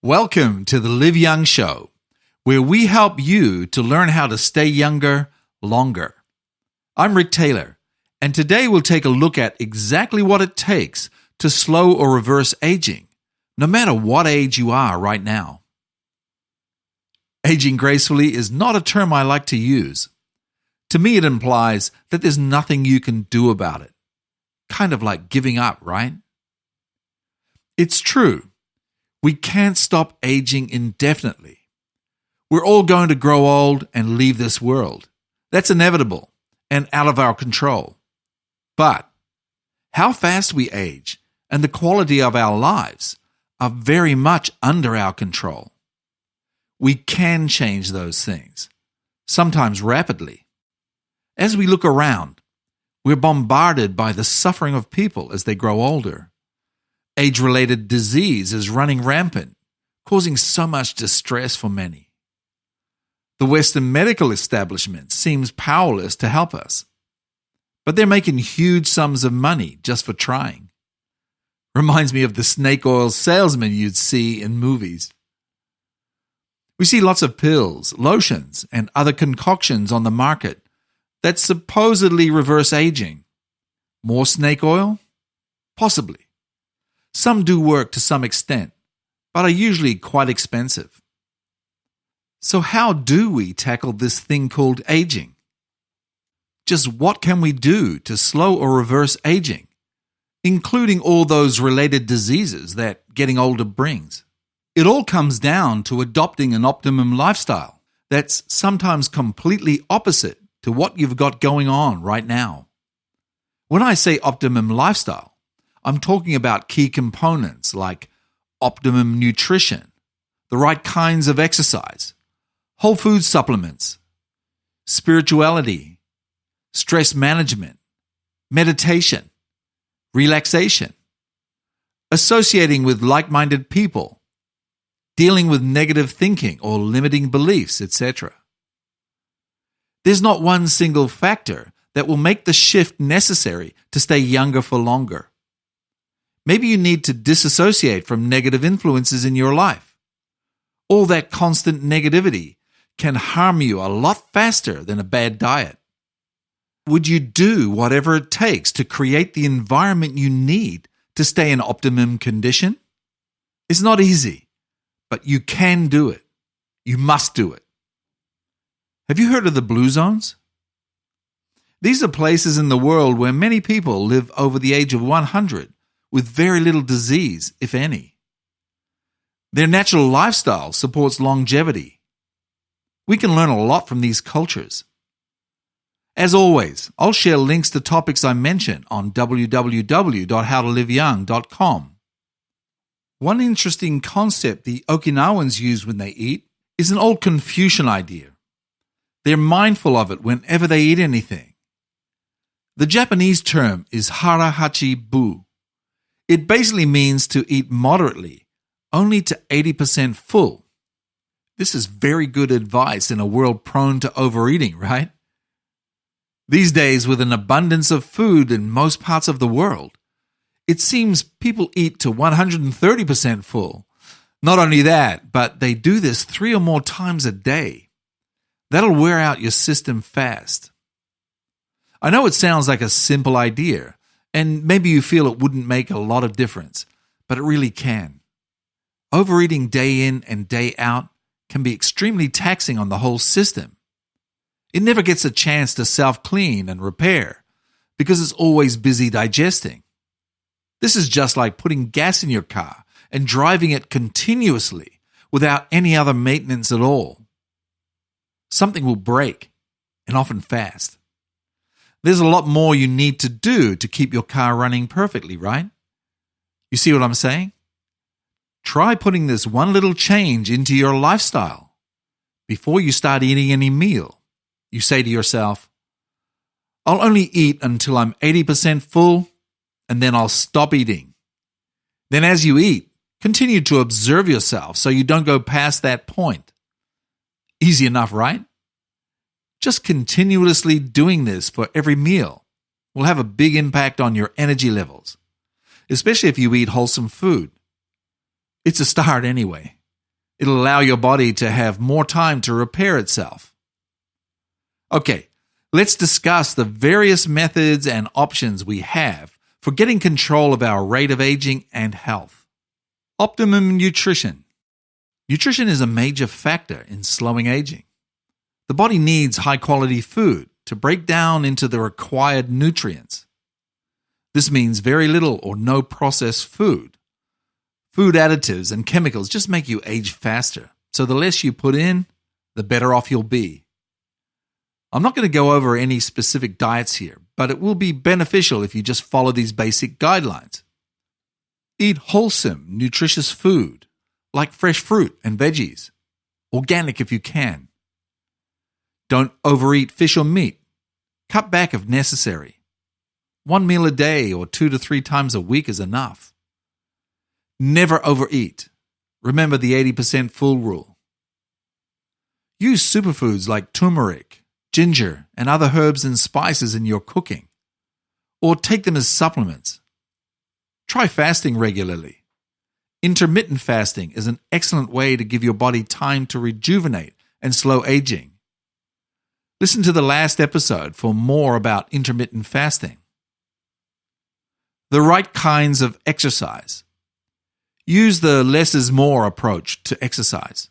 Welcome to the Live Young Show, where we help you to learn how to stay younger longer. I'm Rick Taylor, and today we'll take a look at exactly what it takes to slow or reverse aging, no matter what age you are right now. Aging gracefully is not a term I like to use. To me, it implies that there's nothing you can do about it. Kind of like giving up, right? It's true. We can't stop aging indefinitely. We're all going to grow old and leave this world. That's inevitable and out of our control. But how fast we age and the quality of our lives are very much under our control. We can change those things, sometimes rapidly. As we look around, we're bombarded by the suffering of people as they grow older. Age-related disease is running rampant, causing so much distress for many. The Western medical establishment seems powerless to help us, but they're making huge sums of money just for trying. Reminds me of the snake oil salesman you'd see in movies. We see lots of pills, lotions, and other concoctions on the market that supposedly reverse aging. More snake oil? Possibly. Some do work to some extent, but are usually quite expensive. So how do we tackle this thing called aging? Just what can we do to slow or reverse aging, including all those related diseases that getting older brings? It all comes down to adopting an optimum lifestyle that's sometimes completely opposite to what you've got going on right now. When I say optimum lifestyle, I'm talking about key components like optimum nutrition, the right kinds of exercise, wholefood-supplements, spirituality, stress management, meditation, relaxation, associating with like-minded people, dealing with negative thinking or limiting beliefs, etc. There's not one single factor that will make the shift necessary to stay younger for longer. Maybe you need to disassociate from negative influences in your life. All that constant negativity can harm you a lot faster than a bad diet. Would you do whatever it takes to create the environment you need to stay in optimum condition? It's not easy, but you can do it. You must do it. Have you heard of the blue zones? These are places in the world where many people live over the age of 100 with very little disease, if any. Their natural lifestyle supports longevity. We can learn a lot from these cultures. As always, I'll share links to topics I mention on www.howtoliveyoung.com. One interesting concept the Okinawans use when they eat is an old Confucian idea. They're mindful of it whenever they eat anything. The Japanese term is hara hachi bu. It basically means to eat moderately, only to 80% full. This is very good advice in a world prone to overeating, right? These days, with an abundance of food in most parts of the world, it seems people eat to 130% full. Not only that, but they do this 3 or more times a day. That'll wear out your system fast. I know it sounds like a simple idea, and maybe you feel it wouldn't make a lot of difference, but it really can. Overeating day in and day out can be extremely taxing on the whole system. It never gets a chance to self-clean and repair because it's always busy digesting. This is just like putting gas in your car and driving it continuously without any other maintenance at all. Something will break, and often fast. There's a lot more you need to do to keep your car running perfectly, right? You see what I'm saying? Try putting this one little change into your lifestyle. Before you start eating any meal, you say to yourself, I'll only eat until I'm 80% full, and then I'll stop eating. Then as you eat, continue to observe yourself so you don't go past that point. Easy enough, right? Just continuously doing this for every meal will have a big impact on your energy levels, especially if you eat wholesome food. It's a start anyway. It'll allow your body to have more time to repair itself. Okay, let's discuss the various methods and options we have for getting control of our rate of aging and health. Optimum nutrition. Nutrition is a major factor in slowing aging. The body needs high-quality food to break down into the required nutrients. This means very little or no processed food. Food additives and chemicals just make you age faster, so the less you put in, the better off you'll be. I'm not going to go over any specific diets here, but it will be beneficial if you just follow these basic guidelines. Eat wholesome, nutritious food, like fresh fruit and veggies, organic if you can. Don't overeat fish or meat. Cut back if necessary. 1 meal a day or 2 to 3 times a week is enough. Never overeat. Remember the 80% full rule. Use superfoods like turmeric, ginger, and other herbs and spices in your cooking, or take them as supplements. Try fasting regularly. Intermittent fasting is an excellent way to give your body time to rejuvenate and slow aging. Listen to the last episode for more about intermittent fasting. The right kinds of exercise. Use the less is more approach to exercise.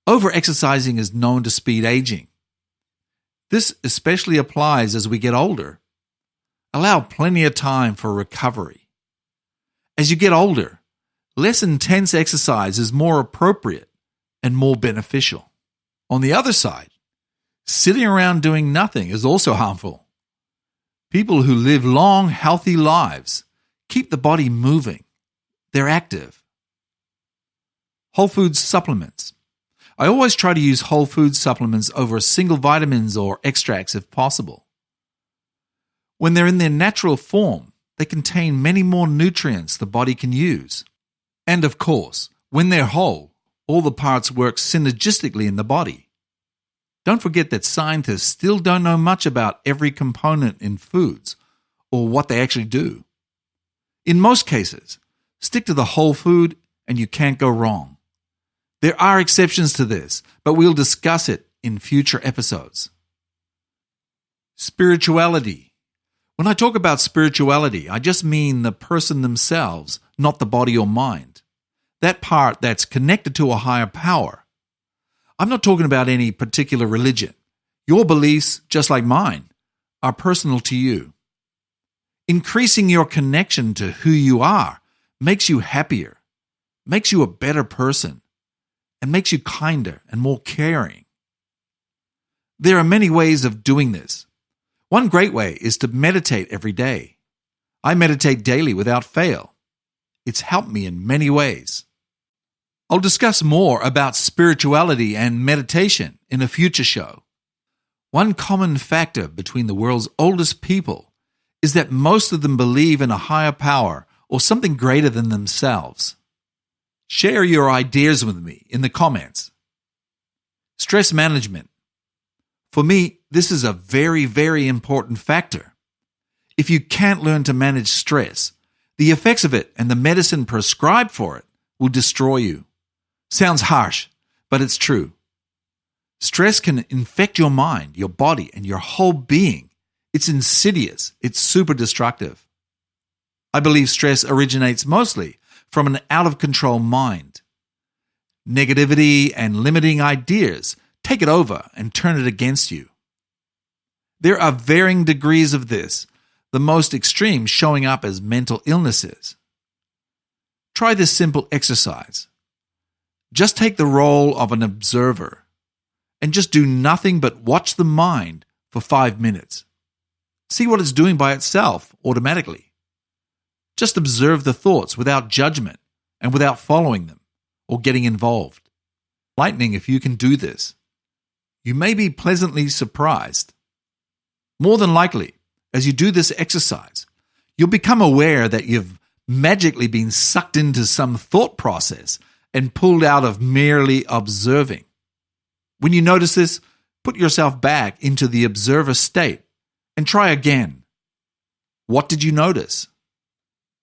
Over-exercising is known to speed aging. This especially applies as we get older. Allow plenty of time for recovery. As you get older, less intense exercise is more appropriate and more beneficial. On the other side, sitting around doing nothing is also harmful. People who live long, healthy lives keep the body moving. They're active. Whole-food-supplements. I always try to use whole-food supplements over single vitamins or extracts if possible. When they're in their natural form, they contain many more nutrients the body can use. And of course, when they're whole, all the parts work synergistically in the body. Don't forget that scientists still don't know much about every component in foods or what they actually do. In most cases, stick to the whole food and you can't go wrong. There are exceptions to this, but we'll discuss it in future episodes. Spirituality. When I talk about spirituality, I just mean the person themselves, not the body or mind. That part that's connected to a higher power. I'm not talking about any particular religion. Your beliefs, just like mine, are personal to you. Increasing your connection to who you are makes you happier, makes you a better person, and makes you kinder and more caring. There are many ways of doing this. One great way is to meditate every day. I meditate daily without fail. It's helped me in many ways. I'll discuss more about spirituality and meditation in a future show. One common factor between the world's oldest people is that most of them believe in a higher power or something greater than themselves. Share your ideas with me in the comments. Stress management. For me, this is a very, very important factor. If you can't learn to manage stress, the effects of it and the medicine prescribed for it will destroy you. Sounds harsh, but it's true. Stress can infect your mind, your body, and your whole being. It's insidious. It's super destructive. I believe stress originates mostly from an out-of-control mind. Negativity and limiting ideas take it over and turn it against you. There are varying degrees of this, the most extreme showing up as mental illnesses. Try this simple exercise. Just take the role of an observer and just do nothing but watch the mind for 5 minutes. See what it's doing by itself automatically. Just observe the thoughts without judgment and without following them or getting involved. Lightning if you can do this. You may be pleasantly surprised. More than likely, as you do this exercise, you'll become aware that you've magically been sucked into some thought process and pulled out of merely observing. When you notice this, put yourself back into the observer state and try again. What did you notice?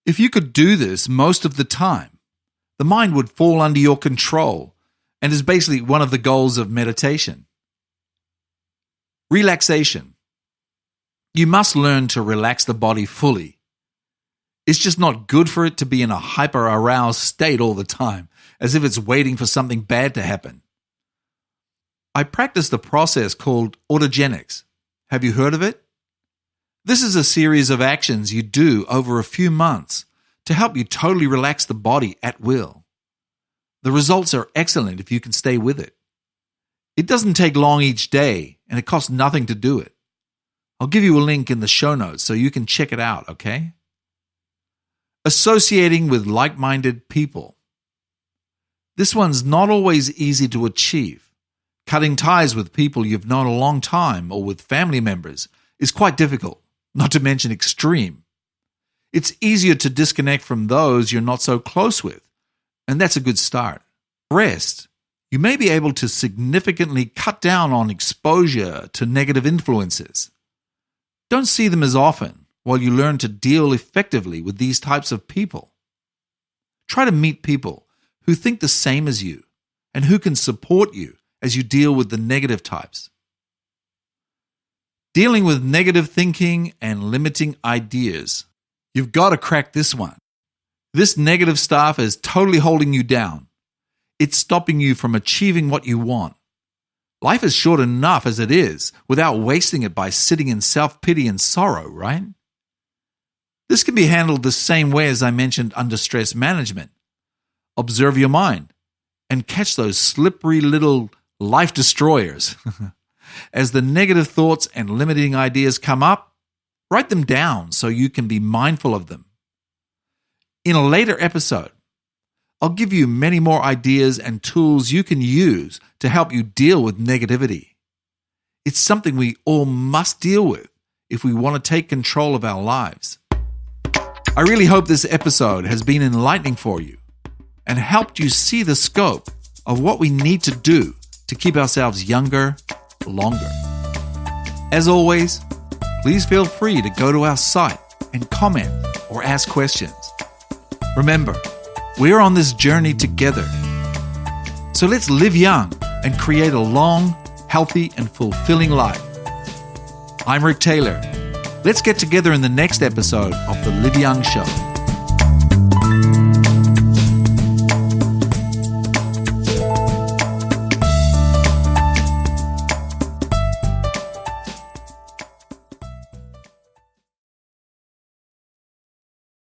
If you could do this most of the time, the mind would fall under your control and is basically one of the goals of meditation. Relaxation. You must learn to relax the body fully. It's just not good for it to be in a hyper-aroused state all the time, as if it's waiting for something bad to happen. I practice the process called autogenics. Have you heard of it? This is a series of actions you do over a few months to help you totally relax the body at will. The results are excellent if you can stay with it. It doesn't take long each day, and it costs nothing to do it. I'll give you a link in the show notes so you can check it out, okay? Associating with like-minded people. This one's not always easy to achieve. Cutting ties with people you've known a long time or with family members is quite difficult, not to mention extreme. It's easier to disconnect from those you're not so close with, and that's a good start. Rest. You may be able to significantly cut down on exposure to negative influences. Don't see them as often while you learn to deal effectively with these types of people. Try to meet people who think the same as you and who can support you as you deal with the negative types. Dealing with negative thinking and limiting ideas. You've got to crack this one. This negative stuff is totally holding you down. It's stopping you from achieving what you want. Life is short enough as it is without wasting it by sitting in self-pity and sorrow, right? This can be handled the same way as I mentioned under stress management. Observe your mind and catch those slippery little life destroyers. As the negative thoughts and limiting ideas come up, write them down so you can be mindful of them. In a later episode, I'll give you many more ideas and tools you can use to help you deal with negativity. It's something we all must deal with if we want to take control of our lives. I really hope this episode has been enlightening for you and helped you see the scope of what we need to do to keep ourselves younger, longer. As always, please feel free to go to our site and comment or ask questions. Remember, we're on this journey together. So let's live young and create a long, healthy, and fulfilling life. I'm Rick Taylor. Let's get together in the next episode of The Live Young Show.